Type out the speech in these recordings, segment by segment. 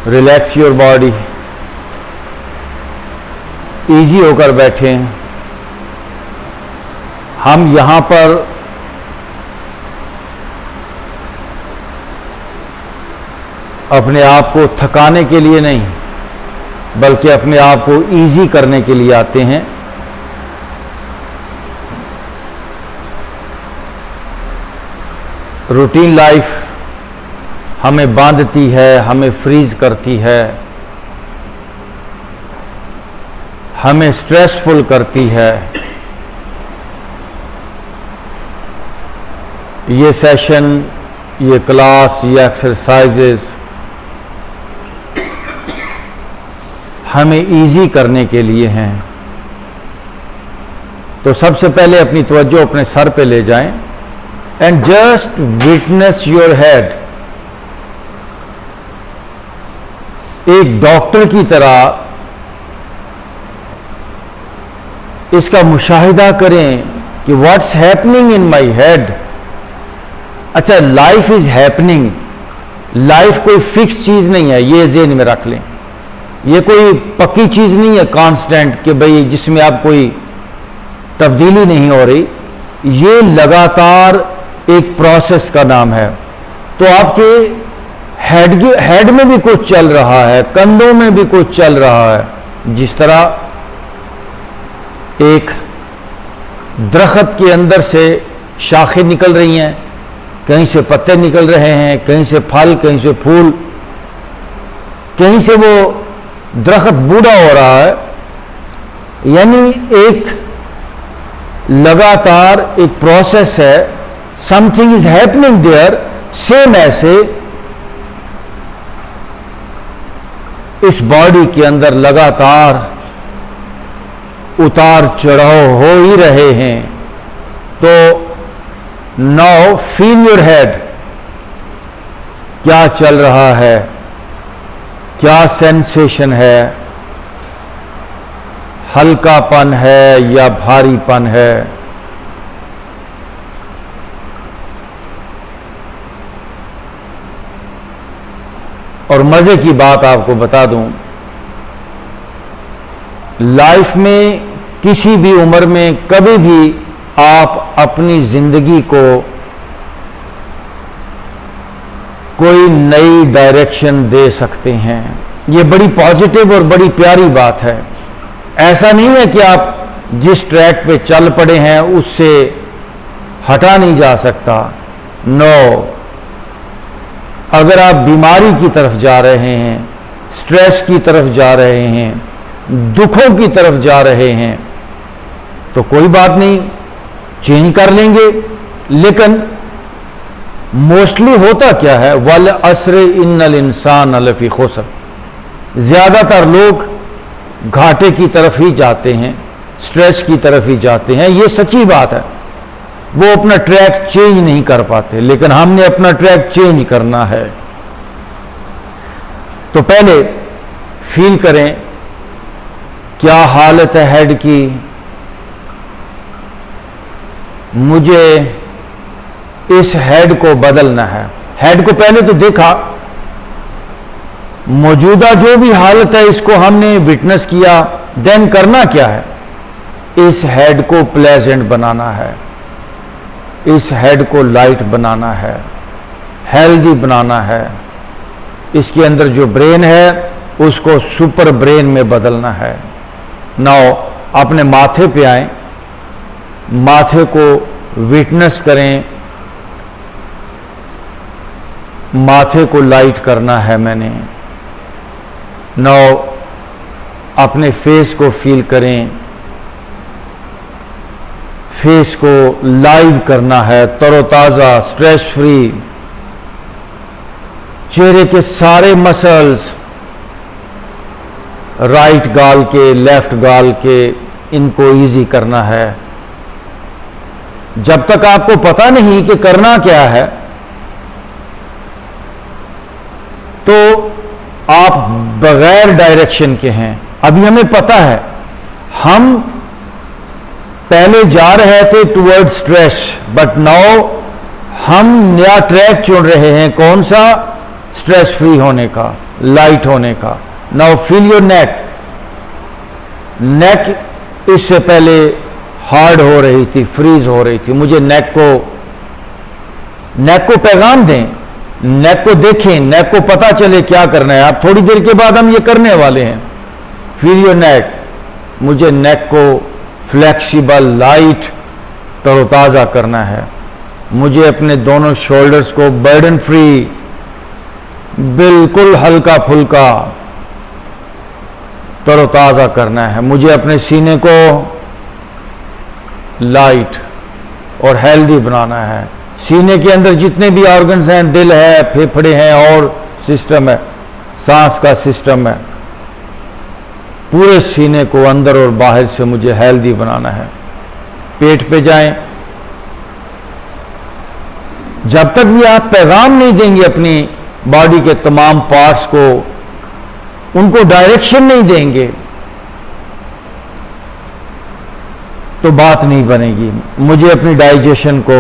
Relax your body, easy होकर बैठें। हम यहां पर अपने आप को थकाने के लिए नहीं, बल्कि अपने आप को इजी करने के लिए आते हैं। रूटीन लाइफ हमें बांधती है, हमें फ्रीज करती है, हमें स्ट्रेसफुल करती है। ये सेशन, ये क्लास, ये एक्सरसाइजेस हमें इजी करने के लिए हैं। तो सबसे पहले अपनी तवज्जो अपने सर पे ले जाएं and just witness your head. एक डॉक्टर की तरह इसका मुशाहिदा करें कि what's happening in my head. अच्छा, लाइफ इज हैपनिंग, लाइफ कोई फिक्स चीज नहीं है, ये ज़हन में रख लें। ये कोई पक्की चीज नहीं है कांस्टेंट कि भाई जिसमें आप कोई तब्दीली नहीं हो रही। ये लगातार एक प्रोसेस का नाम है। तो आपके हेड में भी कुछ चल रहा है, कंधों में भी कुछ चल रहा है। जिस तरह एक दरख्त के अंदर से शाखें निकल रही हैं, कहीं से पत्ते निकल रहे हैं, कहीं से फल, कहीं से फूल, कहीं से वो दरख्त बूढ़ा हो रहा है। यानी एक लगातार एक प्रोसेस है, something is happening there. Same ऐसे इस बॉडी के अंदर लगातार उतार चढ़ाव हो ही रहे हैं। तो नाउ फील योर हेड, क्या चल रहा है, क्या सेंसेशन है, हल्कापन है या भारीपन है। और मजे की बात आपको बता दूं, लाइफ में किसी भी उम्र में कभी भी आप अपनी जिंदगी को कोई नई डायरेक्शन दे सकते हैं। ये बड़ी पॉजिटिव और बड़ी प्यारी बात है। ऐसा नहीं है कि आप जिस ट्रैक पे चल पड़े हैं उससे हटा नहीं जा सकता। नो, अगर आप बीमारी की तरफ जा रहे हैं, स्ट्रेस की तरफ जा रहे हैं, दुखों की तरफ जा रहे हैं, तो कोई बात नहीं, चेंज कर लेंगे। लेकिन मोस्टली होता क्या है, वल असरे इन्नल इंसान लफी खुसर। ज्यादातर लोग घाटे की तरफ ही जाते हैं, स्ट्रेस की तरफ ही जाते हैं। ये सच्ची बात है, वो अपना ट्रैक चेंज नहीं कर पाते। लेकिन हमने अपना ट्रैक चेंज करना है। तो पहले फील करें क्या हालत है हेड की। मुझे इस हेड को बदलना है। हेड को पहले तो देखा, मौजूदा जो भी हालत है इसको हमने विटनेस किया। देन करना क्या है, इस हेड को प्लेजेंट बनाना है, इस हेड को लाइट बनाना है, हेल्दी बनाना है। इसके अंदर जो ब्रेन है उसको सुपर ब्रेन में बदलना है। नाउ अपने माथे पे आए, माथे को विटनेस करें, माथे को लाइट करना है मैंने। नाउ अपने फेस को फील करें, फेस को लाइव करना है, तरोताज़ा, स्ट्रेस फ्री। चेहरे के सारे मसल्स, राइट गाल के, लेफ्ट गाल के, इनको इजी करना है। जब तक आपको पता नहीं कि करना क्या है, तो आप बगैर डायरेक्शन के हैं। अभी हमें पता है, हम पहले जा रहे थे टुवर्ड स्ट्रेस, बट नाउ हम नया ट्रैक चुन रहे हैं। कौन सा? स्ट्रेस फ्री होने का। लाइट होने का। Now feel your neck. Neck इससे पहले हार्ड हो रही थी, फ्रीज हो रही थी। मुझे नेक को पैगाम दें, नेक को देखें, नेक को पता चले क्या करना है। आप थोड़ी देर के बाद हम ये करने वाले हैं। फील योर नेक। मुझे नेक को फ्लेक्सिबल, लाइट, तरोताज़ा करना है। मुझे अपने दोनों शोल्डर्स को बर्डन फ्री, बिल्कुल हल्का फुल्का तरोताज़ा करना है। मुझे अपने सीने को लाइट और हेल्दी बनाना है। सीने के अंदर जितने भी ऑर्गन्स हैं, दिल है, फेफड़े हैं और सिस्टम है, सांस का सिस्टम है, पूरे सीने को अंदर और बाहर से मुझे हेल्दी बनाना है। पेट पे जाएं। जब तक भी आप पैगाम नहीं देंगे अपनी बॉडी के तमाम पार्ट्स को, उनको डायरेक्शन नहीं देंगे, तो बात नहीं बनेगी। मुझे अपनी डाइजेशन को,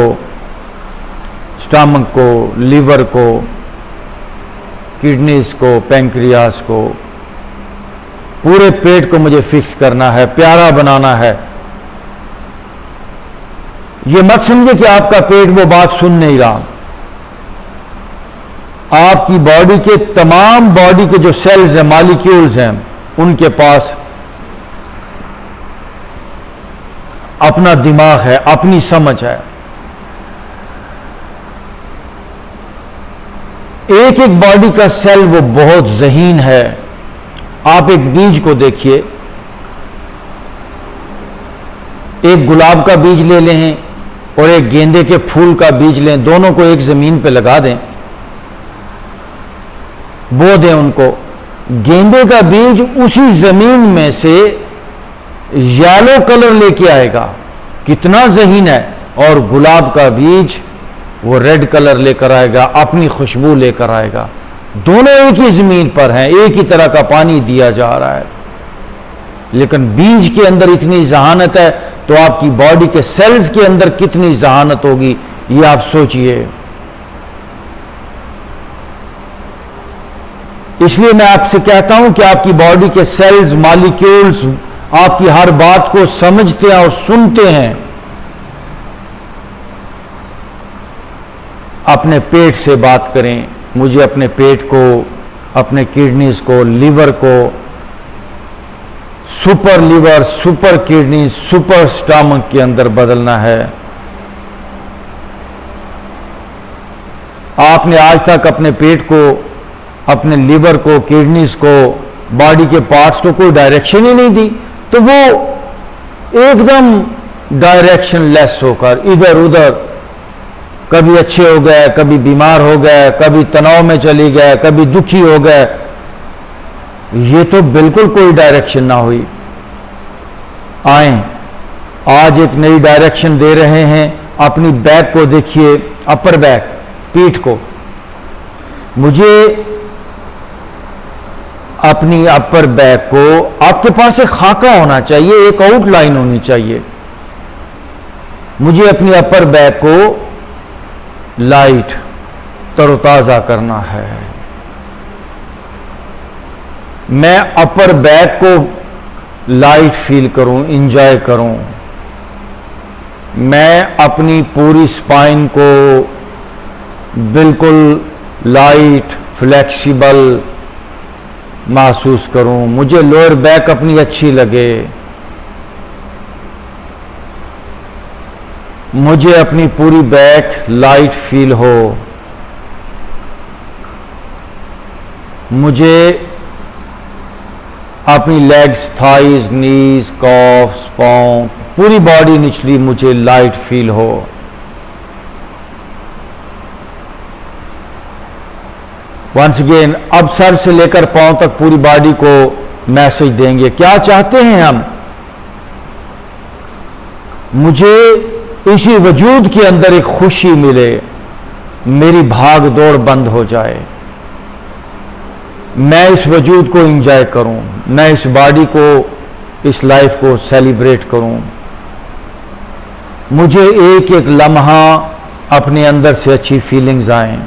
स्टमक को, लीवर को, किडनीज को, पैंक्रियास को, पूरे पेट को मुझे फिक्स करना है, प्यारा बनाना है। ये मत समझे कि आपका पेट वो बात सुन नहीं रहा। आपकी बॉडी के तमाम, बॉडी के जो सेल्स हैं, मॉलिक्यूल्स हैं, उनके पास अपना दिमाग है, अपनी समझ है। एक एक बॉडी का सेल वो बहुत ज़हीन है। आप एक बीज को देखिए, एक गुलाब का बीज ले लें और एक गेंदे के फूल का बीज लें, दोनों को एक ज़मीन पे लगा दें, बो दें उनको। गेंदे का बीज उसी ज़मीन में से येलो कलर लेके आएगा, कितना ज़हीन है। और गुलाब का बीज वो रेड कलर लेकर आएगा, अपनी खुशबू लेकर आएगा। दोनों एक ही ज़मीन पर हैं, एक ही तरह का पानी दिया जा रहा है, लेकिन बीज के अंदर इतनी जहानत है, तो आपकी बॉडी के सेल्स के अंदर कितनी जहानत होगी, ये आप सोचिए। इसलिए मैं आपसे कहता हूं कि आपकी बॉडी के सेल्स, मॉलिक्यूल्स आपकी हर बात को समझते हैं और सुनते हैं। अपने पेट से बात करें। मुझे अपने पेट को, अपने किडनीज को, लीवर को super liver, super kidney, super stomach के अंदर बदलना है। आपने आज तक अपने पेट को, अपने लीवर को, किडनीज को, बॉडी के पार्ट्स को कोई डायरेक्शन ही नहीं दी, तो वो एकदम डायरेक्शन लेस होकर इधर उधर, कभी अच्छे हो गए, कभी बीमार हो गए, कभी तनाव में चली गए, कभी दुखी हो गए। ये तो बिल्कुल कोई डायरेक्शन ना हुई। आए, आज एक नई डायरेक्शन दे रहे हैं। अपनी बैक को देखिए, अपर बैक, पीठ को। मुझे अपनी अपर बैक को, आपके पास एक खाका होना चाहिए, एक आउटलाइन होनी चाहिए। मुझे अपनी अपर बैक को लाइट, तरोताजा करना है। मैं अपर बैक को लाइट फील करूं, इंजॉय करूं। मैं अपनी पूरी स्पाइन को बिल्कुल लाइट, फ्लेक्सिबल महसूस करूं। मुझे लोअर बैक अपनी अच्छी लगे। मुझे अपनी पूरी बैक लाइट फील हो। मुझे अपनी लेग्स, थाइज, नीज, कॉफ्स, पाँव, पूरी बॉडी निचली मुझे लाइट फील हो। वंस अगेन, अब सर से लेकर पांव तक पूरी बॉडी को मैसेज देंगे। क्या चाहते हैं हम? मुझे इसी वजूद के अंदर एक खुशी मिले, मेरी भाग दौड़ बंद हो जाए, मैं इस वजूद को एंजॉय करूं, मैं इस बॉडी को, इस लाइफ को सेलिब्रेट करूं। मुझे एक एक लम्हा अपने अंदर से अच्छी फीलिंग्स आएं।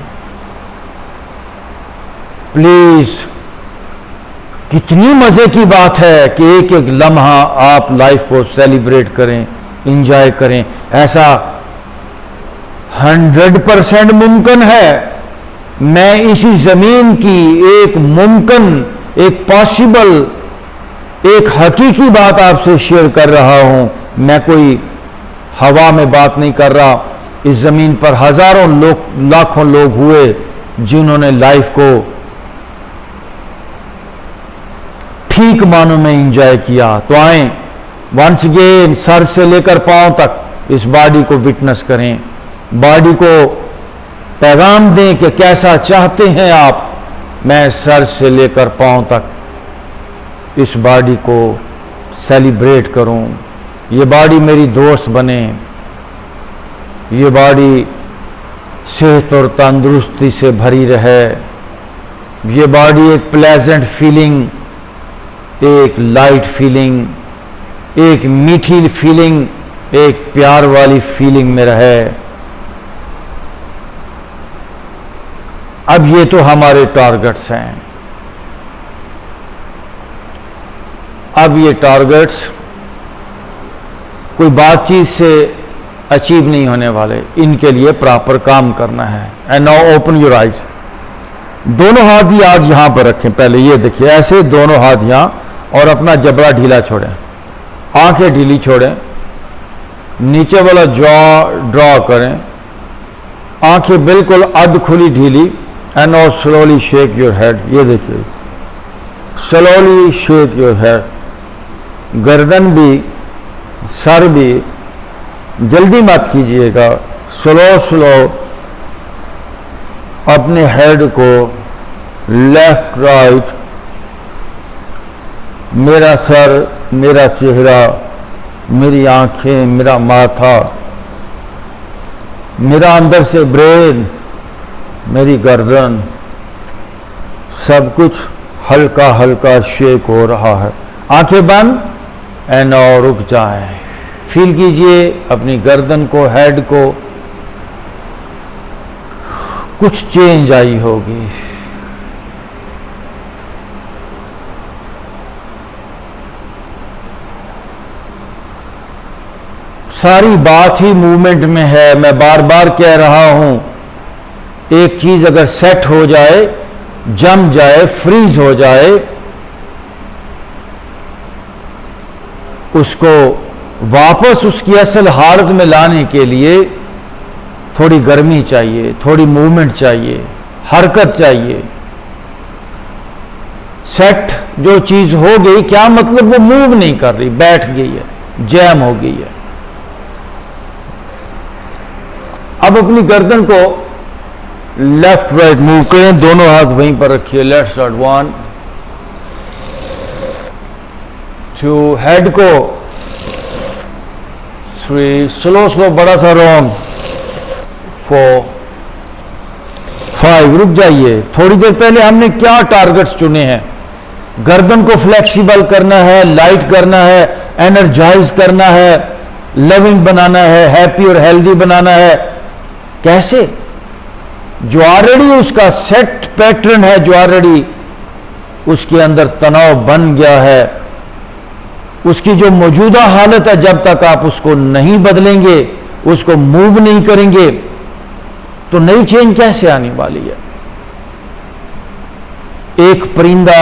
प्लीज कितनी मजे की बात है कि एक एक लम्हा आप लाइफ को सेलिब्रेट करें, इंजॉय करें। ऐसा 100% मुमकिन है। मैं इसी जमीन की एक मुमकिन, एक पॉसिबल, एक हकीकी बात आपसे शेयर कर रहा हूं। मैं कोई हवा में बात नहीं कर रहा। इस जमीन पर हजारों लोग, लाखों लोग हुए जिन्होंने लाइफ को ठीक मानों में एंजॉय किया। तो आए वंस अगेन सर से लेकर पांव तक इस बॉडी को विटनेस करें, बॉडी को पैगाम दें कि कैसा चाहते हैं आप मैं सर से लेकर पांव तक इस बॉडी को सेलिब्रेट करूं। ये बॉडी मेरी दोस्त बने, ये बॉडी सेहत और तंदुरुस्ती से भरी रहे, ये बॉडी एक प्लेजेंट फीलिंग, एक लाइट फीलिंग, एक मीठी फीलिंग, एक प्यार वाली फीलिंग में रहे। अब ये तो हमारे टारगेट्स हैं। अब ये टारगेट्स कोई बातचीत से अचीव नहीं होने वाले, इनके लिए प्रॉपर काम करना है। And now open your eyes. दोनों हाथ ही आज यहां पर रखें। पहले ये देखिए, ऐसे दोनों हाथ यहां, और अपना जबड़ा ढीला छोड़ें, आंखें ढीली छोड़ें, नीचे वाला जॉ ड्रॉ करें, आंखें बिल्कुल अध खुली ढीली। And now slowly shake your head. ये देखिए, स्लोली शेक योर हेड। गर्दन भी, सर भी, जल्दी मत कीजिएगा, स्लो स्लो अपने हेड को लेफ्ट राइट, मेरा सर, मेरा चेहरा, मेरी आंखें, मेरा माथा, मेरा अंदर से ब्रेन, मेरी गर्दन, सब कुछ हल्का हल्का शेक हो रहा है। आंखें बंद एंड और रुक जाएं। फील कीजिए अपनी गर्दन को, हेड को, कुछ चेंज आई होगी। सारी बात ही मूवमेंट में है। मैं बार बार कह रहा हूं, एक चीज अगर सेट हो जाए, जम जाए, फ्रीज हो जाए, उसको वापस उसकी असल हालत में लाने के लिए थोड़ी गर्मी चाहिए, थोड़ी मूवमेंट चाहिए, हरकत चाहिए। सेट जो चीज हो गई, क्या मतलब वो मूव नहीं कर रही, बैठ गई है, जैम हो गई है। अब अपनी गर्दन को लेफ्ट राइट मूव करें, दोनों हाथ वहीं पर रखिए। लेट्स स्टार्ट 1 2, हेड को 3, स्लो स्लो बड़ा सा राउंड 4 5। रुक जाइए, थोड़ी देर पहले हमने क्या टारगेट्स चुने हैं। गर्दन को फ्लेक्सिबल करना है, लाइट करना है, एनर्जाइज करना है, लविंग बनाना है, हैप्पी और हेल्दी बनाना है। कैसे? जो ऑलरेडी उसका सेट पैटर्न है, जो ऑलरेडी उसके अंदर तनाव बन गया है, उसकी जो मौजूदा हालत है, जब तक आप उसको नहीं बदलेंगे, उसको मूव नहीं करेंगे, तो नई चेंज कैसे आने वाली है। एक परिंदा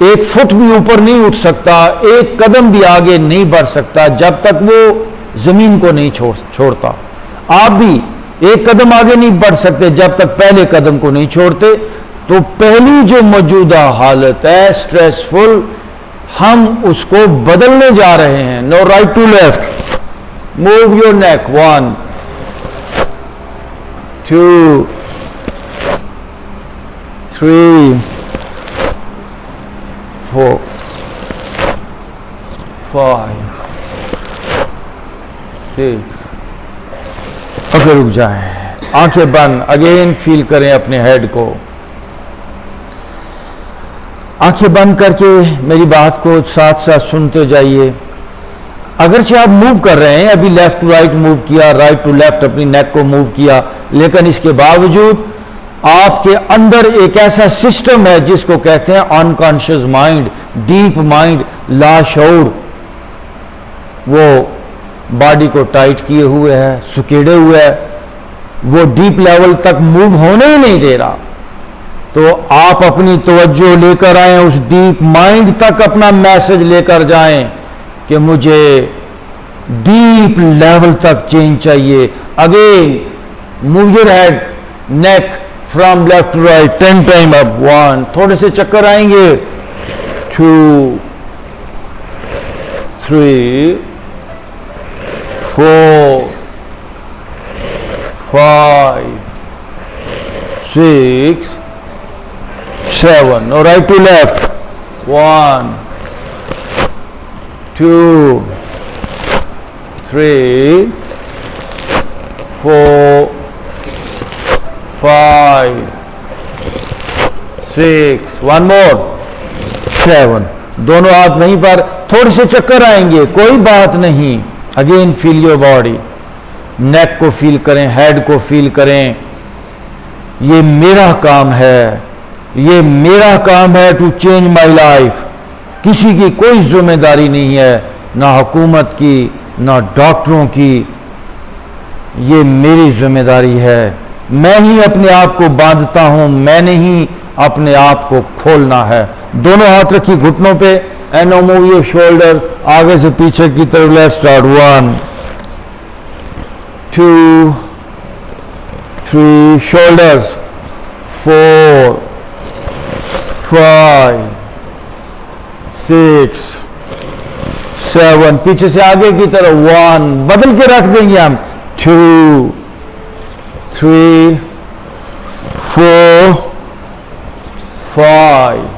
1 फुट भी ऊपर नहीं उठ सकता, 1 कदम भी आगे नहीं बढ़ सकता जब तक वो जमीन को नहीं छोड़ता। आप भी 1 कदम आगे नहीं बढ़ सकते जब तक पहले कदम को नहीं छोड़ते। तो पहली जो मौजूदा हालत है स्ट्रेसफुल, हम उसको बदलने जा रहे हैं। No right to left, move your neck 1 2 3 4 5 6। Okay, रुक जाएं, आंखें बंद। अगेन फील करें अपने हेड को। आंखें बंद करके मेरी बात को साथ साथ सुनते जाइए। अगरचे आप मूव कर रहे हैं, अभी लेफ्ट टू राइट मूव किया, राइट टू लेफ्ट अपनी नेक को मूव किया, लेकिन इसके बावजूद आपके अंदर एक ऐसा सिस्टम है जिसको कहते हैं अनकॉन्शियस माइंड, डीप माइंड, लाशऊर। वो बॉडी को टाइट किए हुए है, सुकेड़े हुए है, वो डीप लेवल तक मूव होने ही नहीं दे रहा। तो आप अपनी तवज्जो लेकर आए, उस डीप माइंड तक अपना मैसेज लेकर जाएं कि मुझे डीप लेवल तक चेंज चाहिए। Again move your head, neck from left to right 10 time up. 1, थोड़े से चक्कर आएंगे। 2, 3, 4, 5, 6, 7. Now right to left. 1, 2, 3, 4, 5, 6. One more. 7. दोनों हाथ वहीं पर, थोड़े से चक्कर आएंगे, कोई बात नहीं। अगेन फील योर बॉडी, नेक को फील करें, हेड को फील करें। ये मेरा काम है, ये मेरा काम है टू चेंज माई लाइफ। किसी की कोई जिम्मेदारी नहीं है, ना हुकूमत की, ना डॉक्टरों की। ये मेरी जिम्मेदारी है। मैं ही अपने आप को बांधता हूं, मैंने ही अपने आप को खोलना है। दोनों हाथ रखिए घुटनों पे एंड मूव योर शोल्डर आगे से पीछे की तरफ। Let's start. 1, 2, 3, शोल्डर्स। 4, 5, 6, 7, पीछे से आगे की तरफ। 1, बदल के रख देंगे हम। 2, 3, 4, 5,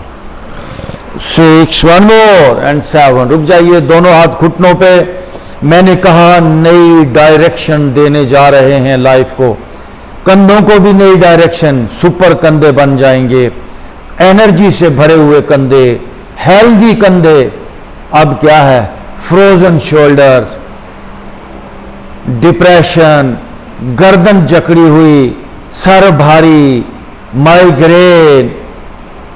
6, one more and 7. रुक जाइए, दोनों हाथ घुटनों पे। मैंने कहा नई डायरेक्शन देने जा रहे हैं लाइफ को। कंधों को भी नई डायरेक्शन, सुपर कंधे बन जाएंगे, एनर्जी से भरे हुए कंधे, हेल्दी कंधे। अब क्या है? फ्रोजन शोल्डर्स, डिप्रेशन, गर्दन जकड़ी हुई, सर भारी, माइग्रेन,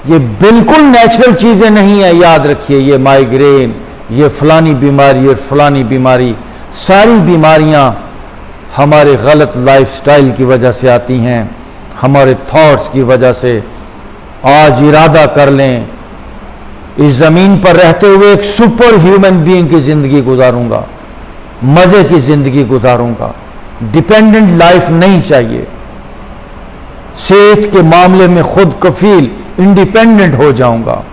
ये बिल्कुल नेचुरल चीजें नहीं है। याद रखिए, ये माइग्रेन, ये फलानी बीमारी और फलानी बीमारी, सारी बीमारियां हमारे गलत लाइफस्टाइल की वजह से आती हैं, हमारे थॉट्स की वजह से। आज इरादा कर लें, इस जमीन पर रहते हुए एक सुपर ह्यूमन बीइंग की जिंदगी गुजारूंगा, मजे की जिंदगी गुजारूंगा, डिपेंडेंट लाइफ नहीं चाहिए। सेहत के मामले में खुद कफील, इंडिपेंडेंट हो जाऊंगा।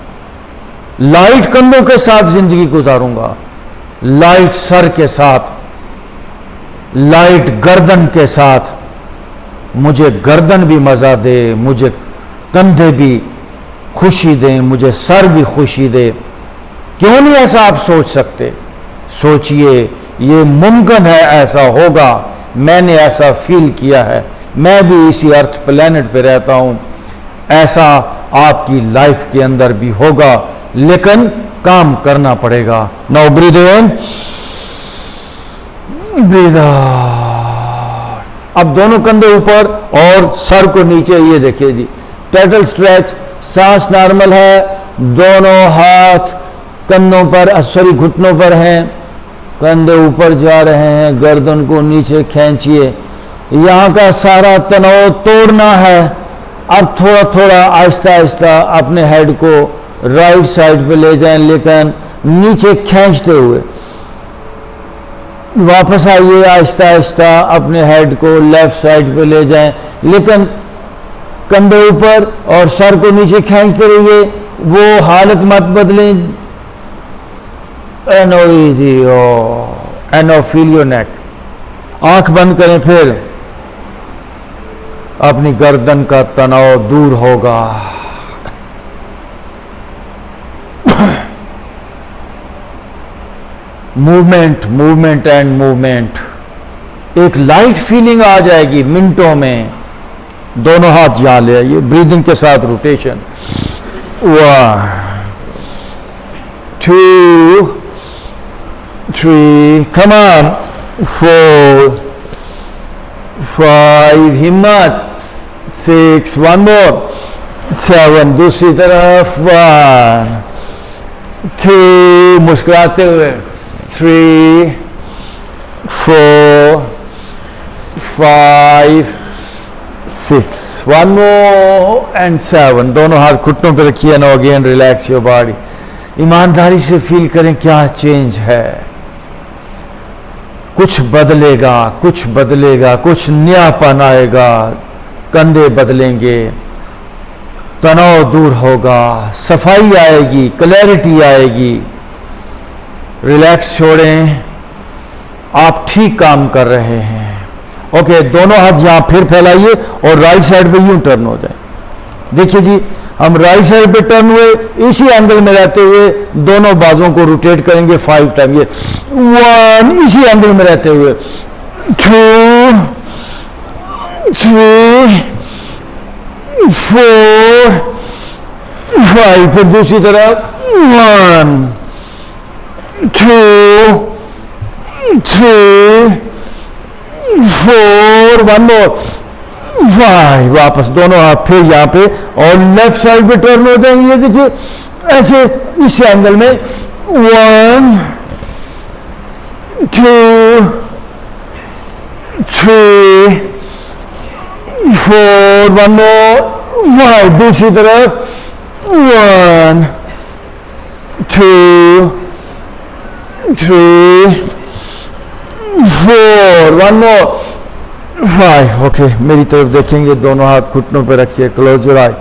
लाइट कंधों के साथ जिंदगी गुजारूंगा, लाइट सर के साथ, लाइट गर्दन के साथ। मुझे गर्दन भी मजा दे, मुझे कंधे भी खुशी दें, मुझे सर भी खुशी दे। क्यों नहीं ऐसा आप सोच सकते? सोचिए, ये मुमकिन है, ऐसा होगा। मैंने ऐसा फील किया है, मैं भी इसी अर्थ प्लेनेट पे रहता हूं। ऐसा आपकी लाइफ के अंदर भी होगा, लेकिन काम करना पड़ेगा। Now breathe in, breath out. अब दोनों कंधे ऊपर और सर को नीचे। ये देखिए जी, टर्टल स्ट्रेच। सांस नॉर्मल है, दोनों हाथ कंधों पर, सॉरी घुटनों पर हैं, कंधे ऊपर जा रहे हैं, गर्दन को नीचे खींचिए। यहाँ का सारा तनाव तोड़ना है। अब थोड़ा थोड़ा आहिस्ता आहिस्ता अपने हेड को राइट साइड पे ले जाएं, लेकिन नीचे खींचते हुए। वापस आइए, आहिस्ता आहिस्ता अपने हेड को लेफ्ट साइड पे ले जाएं, लेकिन कंधे ऊपर और सर को नीचे खींचते रहिए। वो हालत मत बदलें। एनो फील योर नेक। आंख बंद करें, फिर अपनी गर्दन का तनाव दूर होगा। Movement, movement and movement. एक लाइट फीलिंग आ जाएगी मिनटों में। दोनों हाथ यहां ले आइए, ब्रीदिंग के साथ रोटेशन। 1, 2, 3, come on, 4, 5, हिम्मत, 6, वन मोर, 7, दूसरी तरफ 1, 2, मुस्कुराते हुए 3, 4, 5, 6, वन मोर एंड 7। दोनों हाथ घुटनों पे रखिए। No again relax your body. ईमानदारी से फील करें क्या चेंज है। कुछ बदलेगा, कुछ बदलेगा, कुछ नयापन आएगा, कंधे बदलेंगे, तनाव दूर होगा, सफाई आएगी, क्लैरिटी आएगी। रिलैक्स छोड़ें, आप ठीक काम कर रहे हैं। ओके, दोनों हाथ यहां फिर फैलाइए और राइट साइड पे यूं टर्न हो जाए। देखिए जी, हम राइट साइड पे टर्न हुए, इसी एंगल में रहते हुए दोनों बाजुओं को रोटेट करेंगे 5 टाइम। ये 1, इसी एंगल में रहते हुए 2, 3, 4, 5, फिर दूसरी तरफ 1, 2, 3, 4, वन मोर 5। वापस दोनों हाथ फिर यहां पे और लेफ्ट साइड पे टर्न हो जाएंगे। ये देखिए ऐसे इस एंगल में 1, 2, 3, 4, वन मोर 5। दूसरी तरफ 1, 2, 3, 4, वन मोर 5। ओके, मेरी तरफ देखेंगे, दोनों हाथ घुटनों पे रखिए, क्लोज योर आई।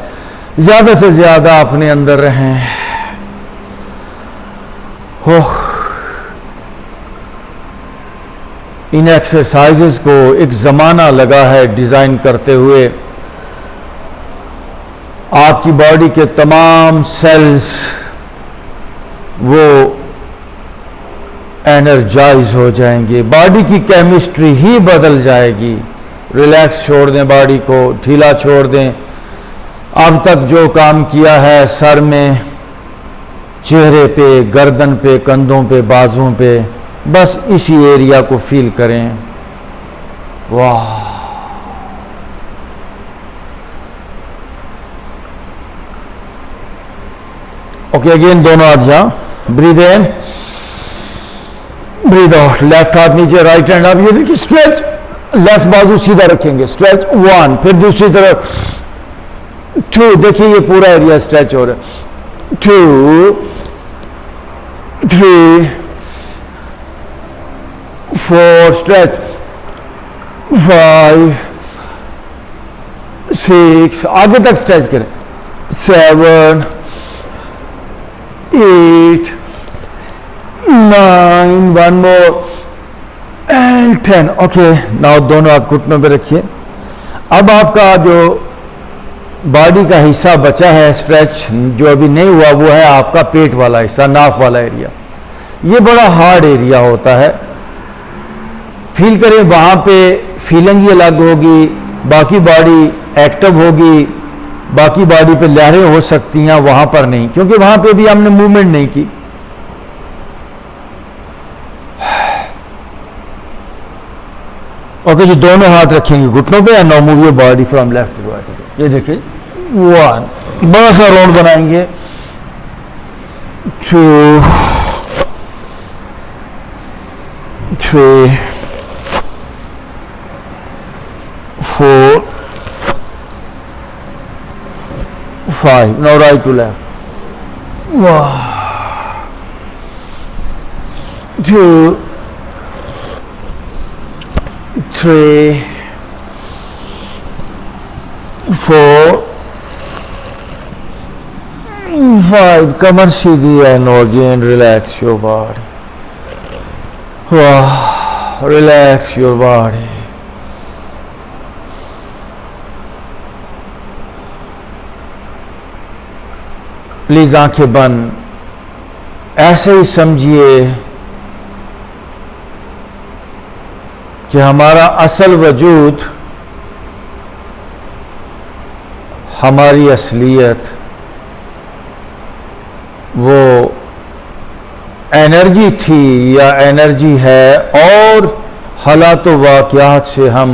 ज्यादा से ज्यादा अपने अंदर रहें। इन एक्सरसाइजेस को एक ज़माना लगा है डिज़ाइन करते हुए। आपकी बॉडी के तमाम सेल्स वो एनर्जाइज हो जाएंगे, बॉडी की केमिस्ट्री ही बदल जाएगी। रिलैक्स छोड़ दें, बॉडी को ढीला छोड़ दें। अब तक जो काम किया है सर में, चेहरे पे, गर्दन पे, कंधों पे, बाजुओं पे, बस इसी एरिया को फील करें। वाह, ओके, अगेन दोनों हाथ यहां, breathe in, breathe out. Left हाथ नीचे, राइट हैंड अप। ये देखिए स्ट्रेच, लेफ्ट बाजू सीधा रखेंगे, स्ट्रेच 1, फिर दूसरी तरफ 2, देखिए ये पूरा एरिया स्ट्रेच हो रहा है। 2, 3, 4, स्ट्रेच 5, 6, आगे तक स्ट्रेच करें, 7, 8, 9, one more and 10। Okay, now दोनों हाथ घुटनों पे रखिए। अब आपका जो बॉडी का हिस्सा बचा है स्ट्रेच, जो अभी नहीं हुआ, वो है आपका पेट वाला हिस्सा, नाफ वाला एरिया। ये बड़ा हार्ड एरिया होता है। फील करें, वहां पे फीलिंग ही अलग होगी, बाकी बॉडी एक्टिव होगी, बाकी बॉडी पे लहरें हो सकती हैं, वहां पर नहीं, क्योंकि वहां पे भी हमने मूवमेंट नहीं की। ओके जी, दोनों हाथ रखेंगे घुटनों पे and now move your body from left to right. ये देखिए 1, बड़ा सा राउंड बनाएंगे, 2, 3, 4, 5, now right to left, 1, 2, 3, 4, 5, कमर सीधी है, no again relax your body. वाह, रिलैक्स योर बॉडी। प्लीज आंखें बंद, ऐसे ही समझिए कि हमारा असल वजूद, हमारी असलियत, वो एनर्जी थी या एनर्जी है, और हालात व वाक़यात से हम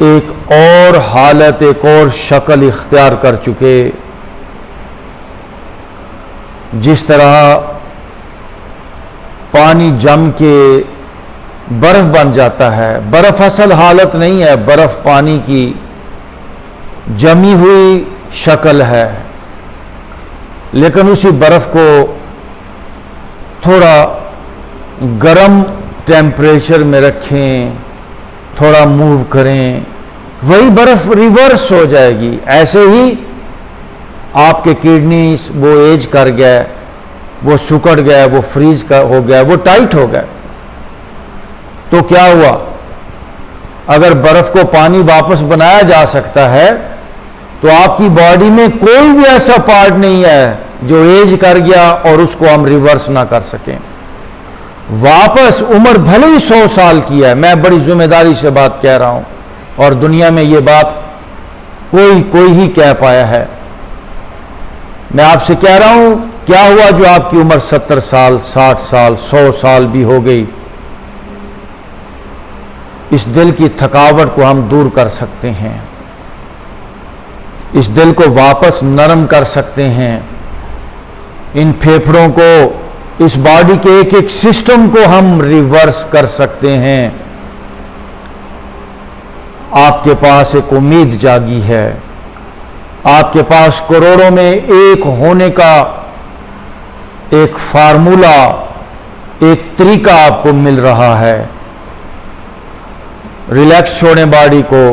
एक और हालत, एक और शक्ल इख्तियार कर चुके। जिस तरह पानी जम के बर्फ बन जाता है, बर्फ असल हालत नहीं है, बर्फ पानी की जमी हुई शक्ल है, लेकिन उसी बर्फ को थोड़ा गर्म टेम्परेचर में रखें, थोड़ा मूव करें, वही बर्फ रिवर्स हो जाएगी। ऐसे ही आपके किडनी वो एज कर गया, वो सुकड़ गया, वो फ्रीज का हो गया, वो टाइट हो गया, तो क्या हुआ? अगर बर्फ को पानी वापस बनाया जा सकता है तो आपकी बॉडी में कोई भी ऐसा पार्ट नहीं है जो एज कर गया और उसको हम रिवर्स ना कर सकें। वापस उम्र भले ही 100 साल की है, मैं बड़ी जिम्मेदारी से बात कह रहा हूं, और दुनिया में ये बात कोई ही कह पाया है। मैं आपसे कह रहा हूं, क्या हुआ जो आपकी उम्र 70 साल, 60 साल, 100 साल भी हो गई? इस दिल की थकावट को हम दूर कर सकते हैं, इस दिल को वापस नरम कर सकते हैं, इन फेफड़ों को, इस बॉडी के एक एक सिस्टम को हम रिवर्स कर सकते हैं। आपके पास एक उम्मीद जागी है, आपके पास करोड़ों में एक होने का एक फार्मूला, एक तरीका आपको मिल रहा है। रिलैक्स छोड़ें बॉडी को,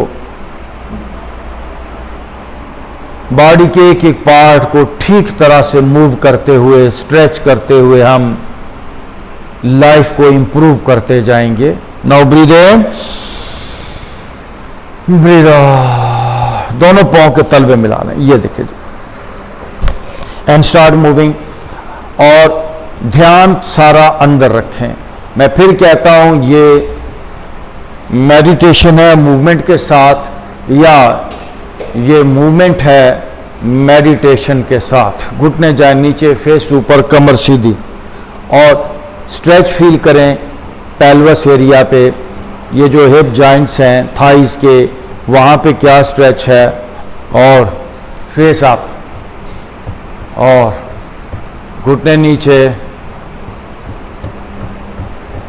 बॉडी के एक एक पार्ट को ठीक तरह से मूव करते हुए, स्ट्रेच करते हुए हम लाइफ को इंप्रूव करते जाएंगे। Now breathe in, breath out, दोनों पांव के तलवे मिला लें, ये देखिए जी, एंड स्टार्ट मूविंग, और ध्यान सारा अंदर रखें। मैं फिर कहता हूं, ये मेडिटेशन है मूवमेंट के साथ, या ये मूवमेंट है मेडिटेशन के साथ। घुटने जाए नीचे, फेस ऊपर, कमर सीधी, और स्ट्रेच फील करें पेल्विस एरिया पे। ये जो हिप जॉइंट्स हैं थाइस के, वहाँ पे क्या स्ट्रेच है, और फेस अप, और घुटने नीचे,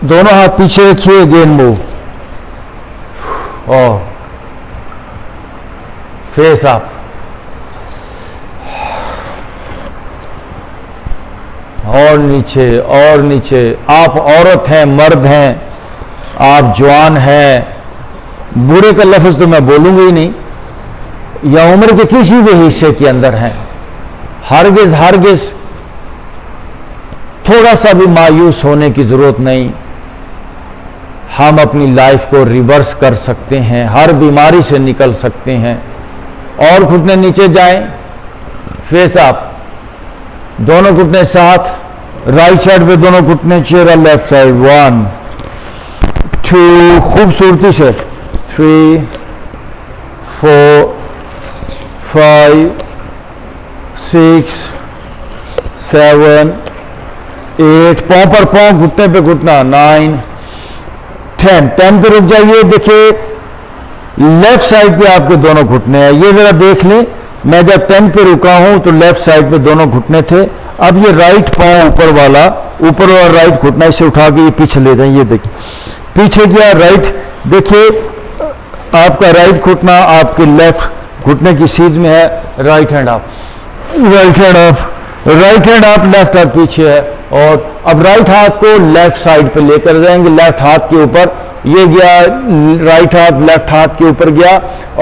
दोनों हाथ पीछे रखिए, अगेन मूव, और फेस अप, और नीचे, और नीचे। आप औरत हैं, मर्द हैं, आप जवान हैं, बूढ़े का लफ्ज तो मैं बोलूंगा ही नहीं, या उम्र के किसी भी हिस्से के अंदर हैं, हरगिज थोड़ा सा भी मायूस होने की जरूरत नहीं। हम अपनी लाइफ को रिवर्स कर सकते हैं, हर बीमारी से निकल सकते हैं। और घुटने नीचे जाएं, फेस अप, दोनों घुटने साथ, राइट साइड पे दोनों घुटने, चेहरा लेफ्ट साइड, 1 2, खूबसूरती से, 3 4 5 6 7 8, पांव पर पांव, घुटने पे घुटना, 9 10 पे रुक जाइए। देखिए लेफ्ट साइड पे आपके दोनों घुटने हैं, ये जरा देख लें। मैं जब 10 पे रुका हूं तो लेफ्ट साइड पे दोनों घुटने थे। अब ये राइट पांव ऊपर वाला राइट घुटना, इसे उठा के ये पीछे ले जाएं, ये देखिए पीछे गया, राइट, देखिए आपका राइट घुटना आपके लेफ्ट घुटने की सीध में है। Right hand up, right hand up, right hand up, left हाथ पीछे है। और अब राइट हाथ को लेफ्ट साइड पे लेकर जाएंगे, लेफ्ट हाथ के ऊपर, ये गया राइट हाथ लेफ्ट हाथ के ऊपर गया,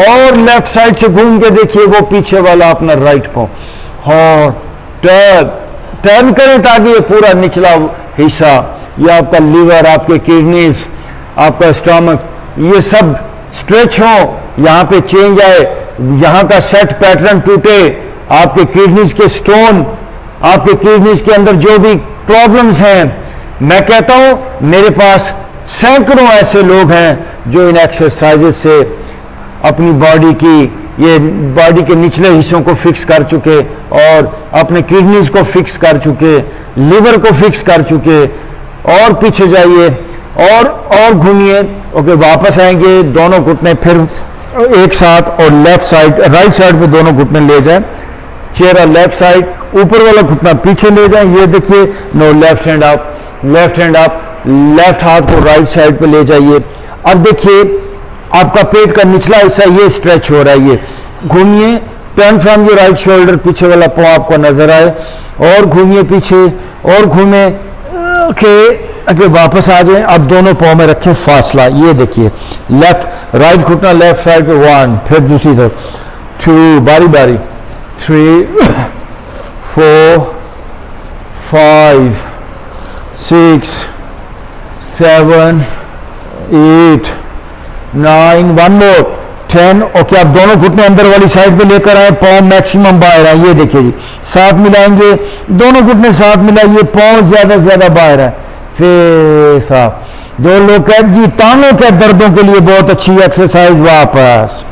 और लेफ्ट साइड से घूम के देखिए वो पीछे वाला अपना राइट पांव, और टर्न करें ताकि ये पूरा निचला हिस्सा, ये आपका लीवर, आपके किडनीज, आपका स्टमक, ये सब स्ट्रेच हो, यहाँ पे चेंज आए, यहाँ का सेट पैटर्न टूटे, आपके किडनीज के स्टोन, आपके किडनीज के अंदर जो भी प्रॉब्लम्स हैं। मैं कहता हूं मेरे पास सैकड़ों ऐसे लोग हैं जो इन एक्सरसाइजेस से अपनी बॉडी की, ये बॉडी के निचले हिस्सों को फिक्स कर चुके, और अपने किडनीज को फिक्स कर चुके, लिवर को फिक्स कर चुके। और पीछे जाइए, और घूमिए, ओके, वापस आएंगे, दोनों घुटने फिर एक साथ, और लेफ्ट साइड राइट साइड पे दोनों घुटने ले जाएं, चेहरा लेफ्ट साइड, ऊपर वाला घुटना पीछे ले जाएं, ये देखिए। No, left hand up, left hand up, left हाथ को राइट साइड पे ले जाइए। अब देखिए आपका पेट का निचला हिस्सा ये स्ट्रेच हो रहा है, ये घूमिए, turn from your right shoulder, पीछे वाला पाँव आपको नजर आए, और घूमिए पीछे, और घूमे के वापस आ जाए। अब दोनों पाँव में रखें फासला, ये देखिए, लेफ्ट राइट घुटना लेफ्ट साइड पे 1, फिर दूसरी तरफ 2, बारी बारी 3 4 5 6 7 8 9, 1 मोर 10। ओके, आप दोनों घुटने अंदर वाली साइड पे लेकर आए, पाँव मैक्सिमम बाहर आए, ये देखिए जी, साथ मिलाएंगे, दोनों घुटने साथ मिलाइए, पाँव ज्यादा से ज्यादा बाहर है, फिर साफ। जो लोग कहते जी टांगों के दर्दों के लिए बहुत अच्छी एक्सरसाइज, वापस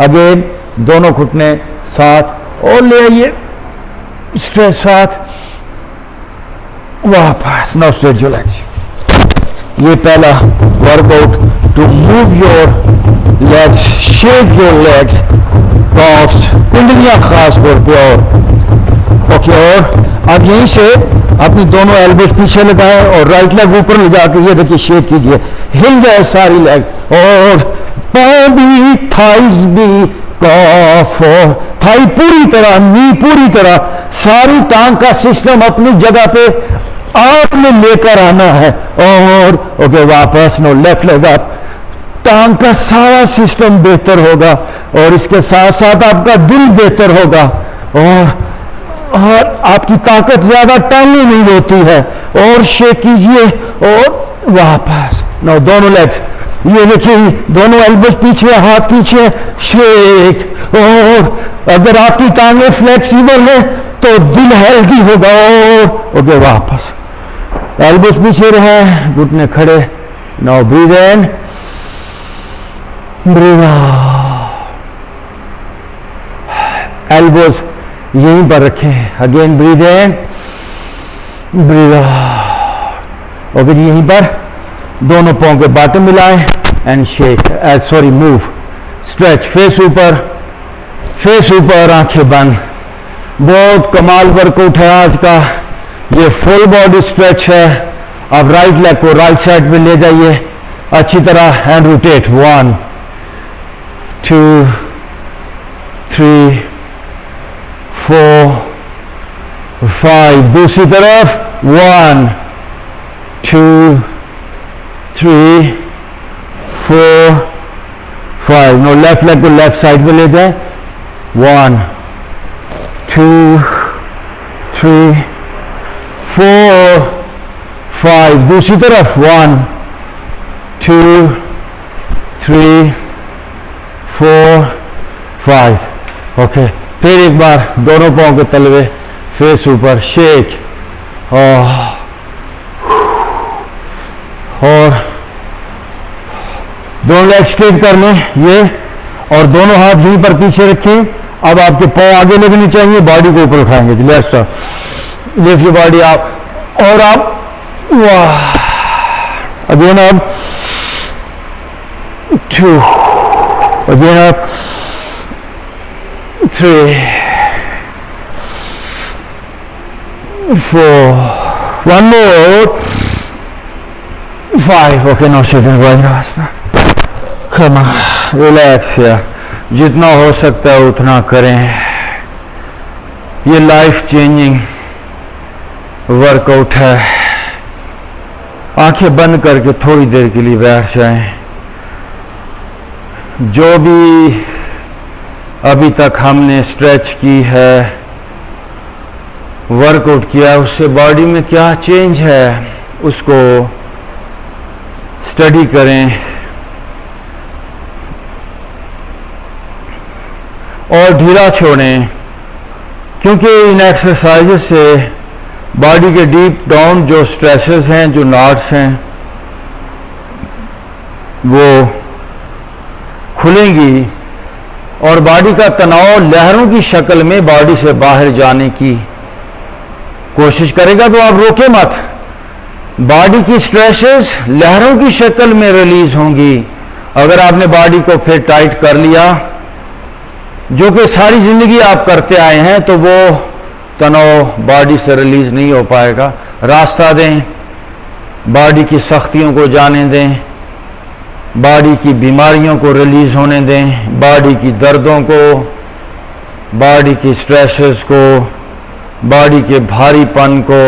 अगेन दोनों घुटने साथ और ले आइए, स्ट्रेच साथ, वापस। Now stretch your legs. ये पहला workout to move your legs, shake your legs, calves, कुंडलियां खास तौर पे। और ओके, और अब यहीं से अपनी दोनों एल्बोज पीछे लगाएं और राइट लेग ऊपर ले जाके ये देखिए शेक कीजिए, हिल जाए सारी लेग, और पाँव भी, थाइज भी, कॉफ, थाई पूरी तरह, नी पूरी तरह, सारी टांग का सिस्टम अपनी जगह पे आपने लेकर आना है। और ओके, वापस। नो, लेफ्ट लेग अप, टांग का सारा सिस्टम बेहतर होगा, और इसके साथ साथ आपका दिल बेहतर होगा, और आपकी ताकत ज्यादा टांगें नहीं होती है। और शेक कीजिए, और वापस। नो, दोनों लेग्स, ये देखिए, दोनों एल्बोज पीछे, हाथ पीछे, शेक। और अगर आपकी टांगें फ्लेक्सिबल है तो दिल हेल्दी होगा। और ओके, वापस, एल्बोज पीछे रहे, घुटने खड़े। Now breathe in, breath out, elbows यहीं पर रखें, again breathe in, breath out. Okay जी, यहीं पर दोनों पाँव के बाटम मिलाएं and shake, sorry move, stretch, face ऊपर, आंखें बंद। बहुत कमाल वर्कआउट है आज का, ये फुल बॉडी स्ट्रेच है। अब राइट लेग को राइट साइड पे ले जाइए अच्छी तरह एंड रोटेट, 1 2 3 4 5, दूसरी तरफ 1 2 3 4 5। नो, लेफ्ट लेग को लेफ्ट साइड पे ले जाए, 1 2 3 4 5, दूसरी तरफ 1 2 3 4 5। ओके, फिर एक बार दोनों पाँव के तलवे फेस ऊपर, शेक, और दोनों लेग स्ट्रेट कर लें ये, और दोनों हाथ यहीं पर पीछे रखें। अब आपके पाँव आगे लगने चाहिए, बॉडी को ऊपर उठाएंगे, लेफ्ट लिफ्ट योर बॉडी आप, और आप वाह, अगेन आप 2, अगेन आप 3 4, 1 more, 5। ओके, नो सेकंड वास्ता, कम ऑन, रिलैक्स यार, जितना हो सकता है उतना करें। ये लाइफ चेंजिंग वर्कआउट है। आंखें बंद करके थोड़ी देर के लिए बैठ जाएं। जो भी अभी तक हमने स्ट्रेच की है, वर्कआउट किया, उससे बॉडी में क्या चेंज है उसको स्टडी करें, और ढीला छोड़ें, क्योंकि इन एक्सरसाइजेस से बॉडी के डीप डाउन जो स्ट्रेसेस हैं, जो नॉट्स हैं, वो खुलेंगी, और बॉडी का तनाव लहरों की शक्ल में बॉडी से बाहर जाने की कोशिश करेगा। तो आप रोके मत, बॉडी की स्ट्रेसेस लहरों की शक्ल में रिलीज होंगी, अगर आपने बॉडी को फिर टाइट कर लिया, जो कि सारी जिंदगी आप करते आए हैं, तो वो तनाव बॉडी से रिलीज नहीं हो पाएगा। रास्ता दें, बॉडी की सख्तियों को जाने दें, बॉडी की बीमारियों को रिलीज होने दें, बॉडी की दर्दों को, बॉडी की स्ट्रेसेस को, बॉडी के भारीपन को।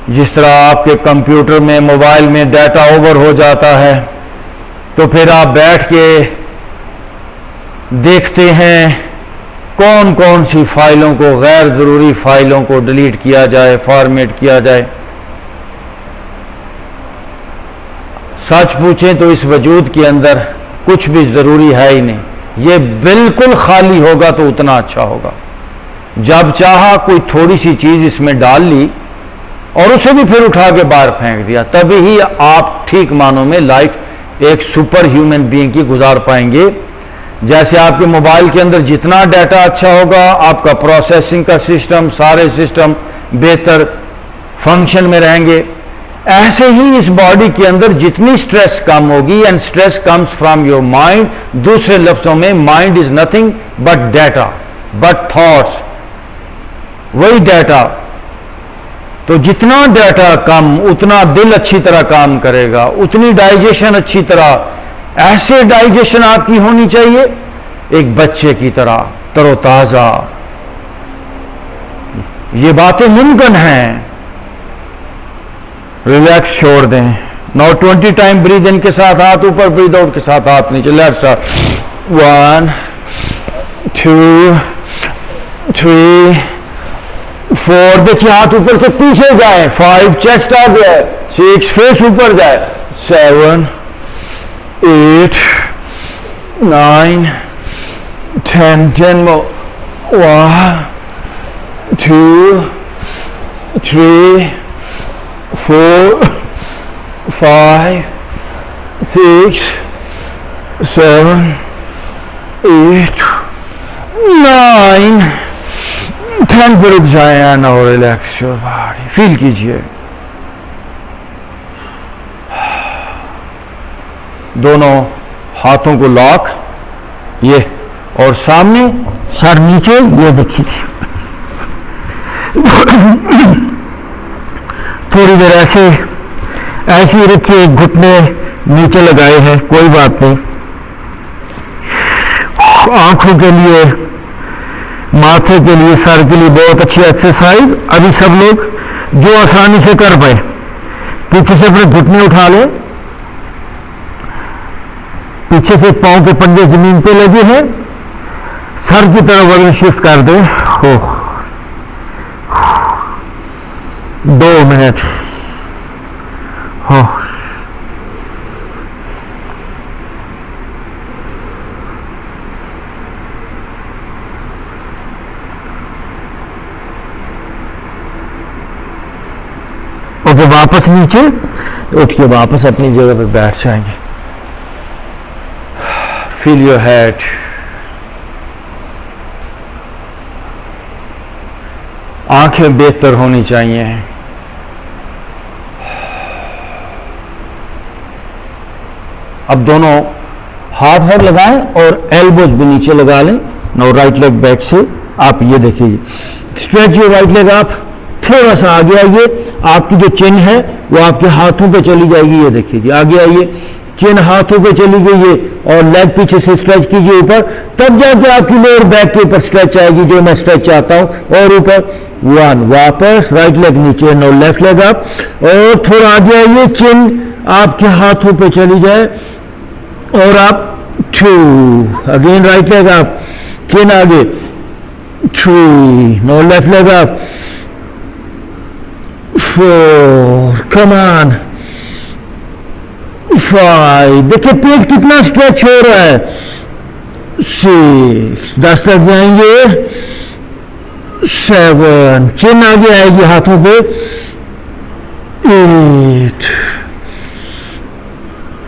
जिस तरह आपके कंप्यूटर में, मोबाइल में डाटा ओवर हो जाता है, तो फिर आप बैठ के देखते हैं कौन कौन सी फाइलों को, गैर ज़रूरी फाइलों को डिलीट किया जाए, फॉर्मेट किया जाए। सच पूछें तो इस वजूद के अंदर कुछ भी ज़रूरी है ही नहीं। ये बिल्कुल खाली होगा तो उतना अच्छा होगा। जब चाहा कोई थोड़ी सी चीज़ इसमें डाल ली और उसे भी फिर उठा के बाहर फेंक दिया, तभी ही आप ठीक मानों में लाइफ एक सुपर ह्यूमन बीइंग की गुजार पाएंगे। जैसे आपके मोबाइल के अंदर जितना डाटा अच्छा होगा, आपका प्रोसेसिंग का सिस्टम, सारे सिस्टम बेहतर फंक्शन में रहेंगे, ऐसे ही इस बॉडी के अंदर जितनी स्ट्रेस कम होगी, and stress comes from your mind. दूसरे लफ्जों में, mind is nothing but data, but thoughts, वही डाटा। तो जितना डाटा कम, उतना दिल अच्छी तरह काम करेगा, उतनी डाइजेशन अच्छी तरह। ऐसे डाइजेशन आपकी होनी चाहिए एक बच्चे की तरह, तरोताजा। ये बातें मुमकिन हैं। रिलैक्स छोड़ दें। नाउ 20 टाइम ब्रीद इन के साथ हाथ ऊपर, ब्रीद आउट के साथ हाथ नीचे। Let's start. 1 2 3 4। देखिए हाथ ऊपर से पीछे जाए। 5 चेस्ट आ गया। 6 फेस ऊपर जाए। 7 8 9 10 10 more. 1 2 3 4 5 6 7 8 9 10 पर रुक जाए। ना रिलैक्स योर बॉडी। फील कीजिए दोनों हाथों को लॉक, ये, और सामने, सर नीचे। ये देखिए थोड़ी देर ऐसे ही रखिए, घुटने नीचे लगाए हैं, कोई बात नहीं। आंखों के लिए, माथे के लिए, सर के लिए बहुत अच्छी एक्सरसाइज। अभी सब लोग जो आसानी से कर पाए, पीछे से अपने घुटने उठा लें, पीछे से पांव के पंजे जमीन पे लगे हैं, सर की तरफ वजन शिफ्ट कर दें। 2 मिनट। ओके, वापस नीचे उठ के वापस अपनी जगह पर बैठ जाएंगे। Feel your head. आंखें बेहतर होनी चाहिए। अब दोनों हाथ लगाएं और एल्बोज भी नीचे लगा लें। नाउ राइट लेग बैक से आप ये देखिए, स्ट्रेच योर राइट लेग। आप थोड़ा सा आगे आइए, आपकी जो चिन है वो आपके हाथों पे चली जाएगी। ये देखिए जी, आगे आइए, चिन हाथों पे चली गई है, और लेग पीछे से स्ट्रेच कीजिए ऊपर, तब जाके आपकी लोअर बैक के ऊपर स्ट्रेच आएगी, जो मैं स्ट्रेच चाहता हूं। और ऊपर 1, वापस राइट लेग नीचे, नो लेफ्ट लेग अप, और थोड़ा आगे आइए, चिन आपके हाथों पे चली जाए, और आप 2, again right leg up, chin आगे, 3, no left leg up, 4, come on, 5। देखिए पेट कितना स्ट्रेच हो रहा है। 6, 10 तक जाएंगे। 7, चिन आगे आएगी हाथों पे। 8,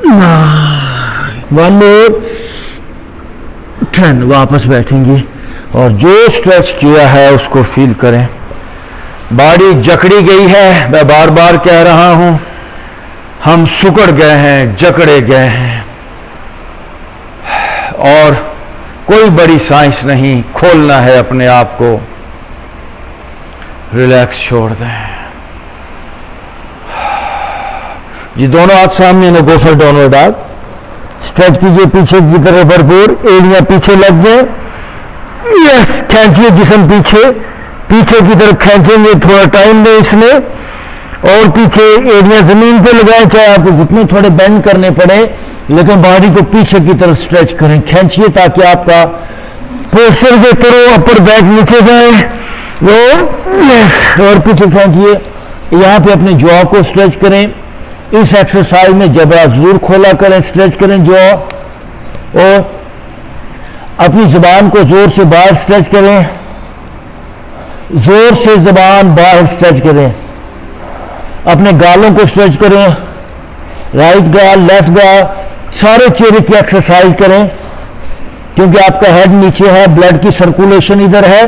9, 1 more, 10। वापस बैठेंगे और जो स्ट्रेच किया है उसको फील करें। बॉडी जकड़ी गई है, मैं बार बार कह रहा हूं, हम सुकड़ गए हैं, जकड़े गए हैं और कोई बड़ी साइंस नहीं, खोलना है अपने आप को, रिलैक्स छोड़ दें जी। दोनों हाथ सामने ना, go for downward dog. Stretch कीजिए पीछे की तरफ भरपूर, एड़ियां पीछे लग जाए। यस, खींचिए जिस्म पीछे, पीछे की तरफ खींचेंगे, थोड़ा टाइम दें इसमें, और पीछे एड़ियां जमीन पे लगाएं, चाहे आपको घुटने थोड़े बेंड करने पड़े, लेकिन बॉडी को पीछे की तरफ स्ट्रेच करें, खींचिए ताकि आपका पोस्चर जो करो अपर बैक नीचे जाए। और पीछे खींचिए, यहाँ पे अपने जॉ को स्ट्रेच करें। इस एक्सरसाइज में जबड़ा जरूर खोला करें, स्ट्रेच करें जॉ, और अपनी जुबान को जोर से बाहर स्ट्रेच करें, जोर से जुबान बाहर स्ट्रेच करें। अपने गालों को स्ट्रेच करें, राइट गाल, लेफ्ट गाल, सारे चेहरे की एक्सरसाइज करें, क्योंकि आपका हेड नीचे है, ब्लड की सर्कुलेशन इधर है,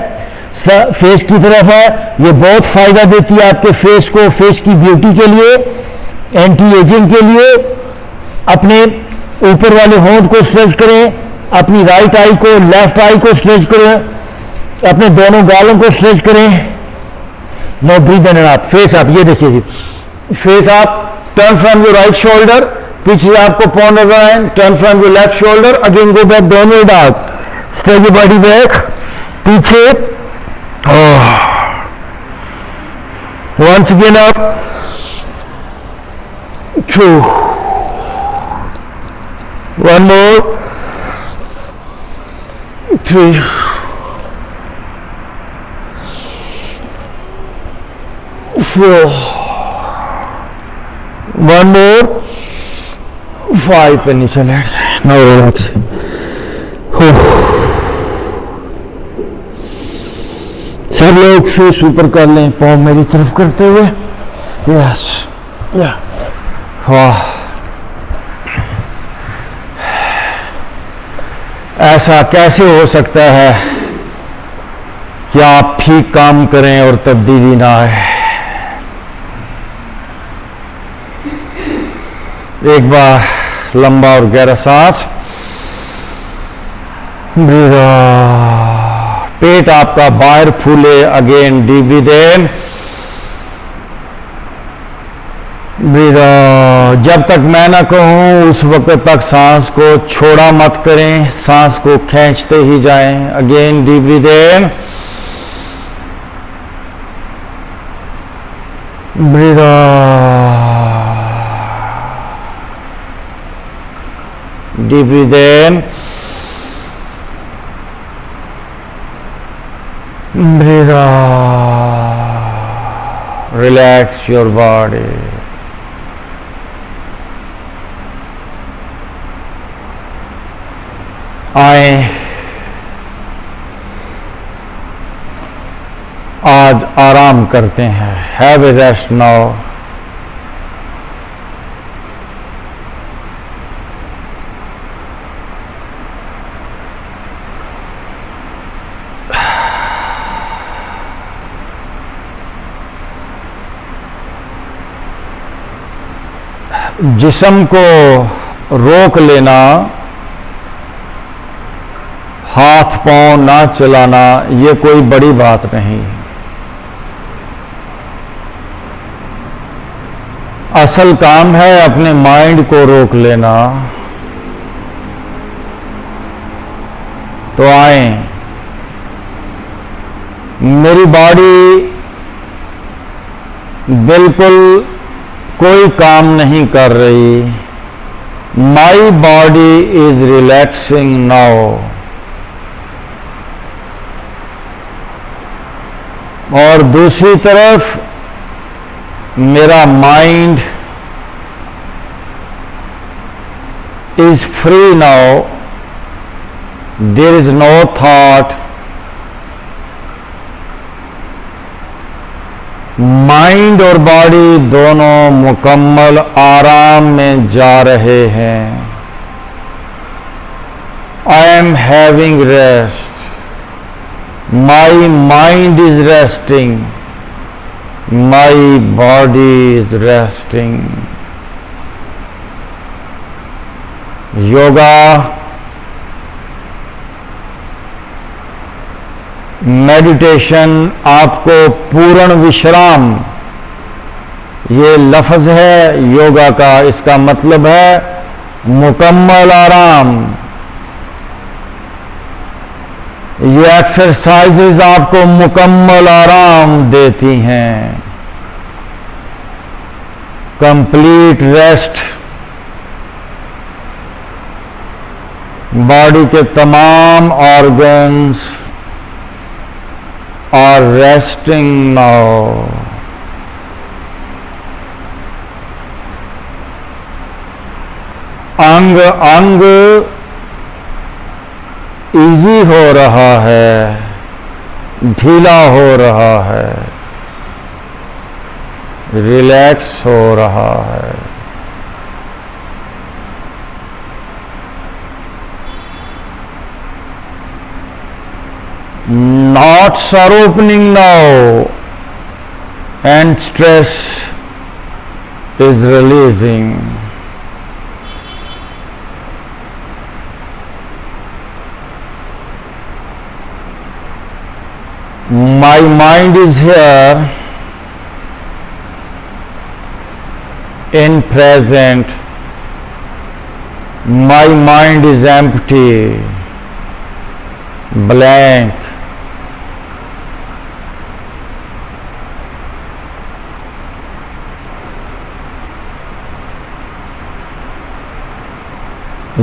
फेस की तरफ है। ये बहुत फायदा देती है आपके फेस को, फेस की ब्यूटी के लिए, एंटी एजिंग के लिए। अपने ऊपर वाले होंठ को स्ट्रेच करें, अपनी राइट आई को, लेफ्ट आई को स्ट्रेच करें, अपने दोनों गालों को स्ट्रेच करें। Now breathe in and out, face up. ये देखिए जी, face up, turn from your right shoulder, पीछे आपको point of hand, turn from your left shoulder, again go back downward dog, stretch your body back, पीछे, once again up, 2, 1 more, 3, 4, 1 more, 5 पे नीचे late. Now relax. सब लोग face ऊपर कर लें, पाँव मेरी तरफ करते हुए। यस, या, वाह, ऐसा कैसे हो सकता है कि आप ठीक काम करें और तब्दीली ना आए। एक बार लंबा और गहरा सांस, ब्रीथ आउट, पेट आपका बाहर फूले, again deep breath in, breath out. जब तक मैं ना कहूं उस वक्त तक सांस को छोड़ा मत करें, सांस को खींचते ही जाएं। Again deep breath in, breath out, deep breath in, breath out, relax your body. आए, आज आराम करते हैं, हैव ए रेस्ट नाउ। जिस्म को रोक लेना, हाथ पांव ना चलाना, ये कोई बड़ी बात नहीं। असल काम है अपने माइंड को रोक लेना। तो आए, मेरी बॉडी बिल्कुल कोई काम नहीं कर रही, my body is relaxing now. और दूसरी तरफ मेरा mind is free now, there is no thought. Mind और बॉडी दोनों मुकम्मल आराम में जा रहे हैं। I am having rest, my mind is resting, my body is resting. Yoga meditation आपको पूर्ण विश्राम, ये लफ्ज है योगा का, इसका मतलब है मुकम्मल आराम। ये एक्सरसाइजेज आपको मुकम्मल आराम देती हैं, कंप्लीट रेस्ट। बॉडी के तमाम ऑर्गन्स आर रेस्टिंग नाउ। अंग अंग इजी हो रहा है, ढीला हो रहा है, रिलैक्स हो रहा है। Knots are opening now and stress is releasing. My mind is here in present. My mind is empty, blank.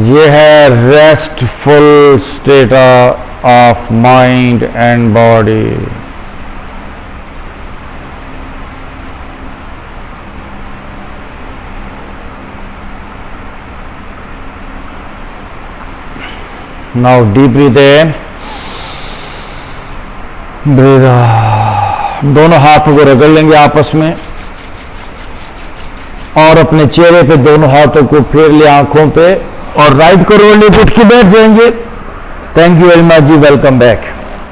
ये है restful state of mind and body. Now deep breath in, breath out. दोनों हाथों को रगड़ लेंगे आपस में और अपने चेहरे पे दोनों हाथों को फेर ले आंखों पे और राइट को रोल लेके उठ के बैठ जाएंगे। थैंक यू वेरी मच जी, वेलकम बैक।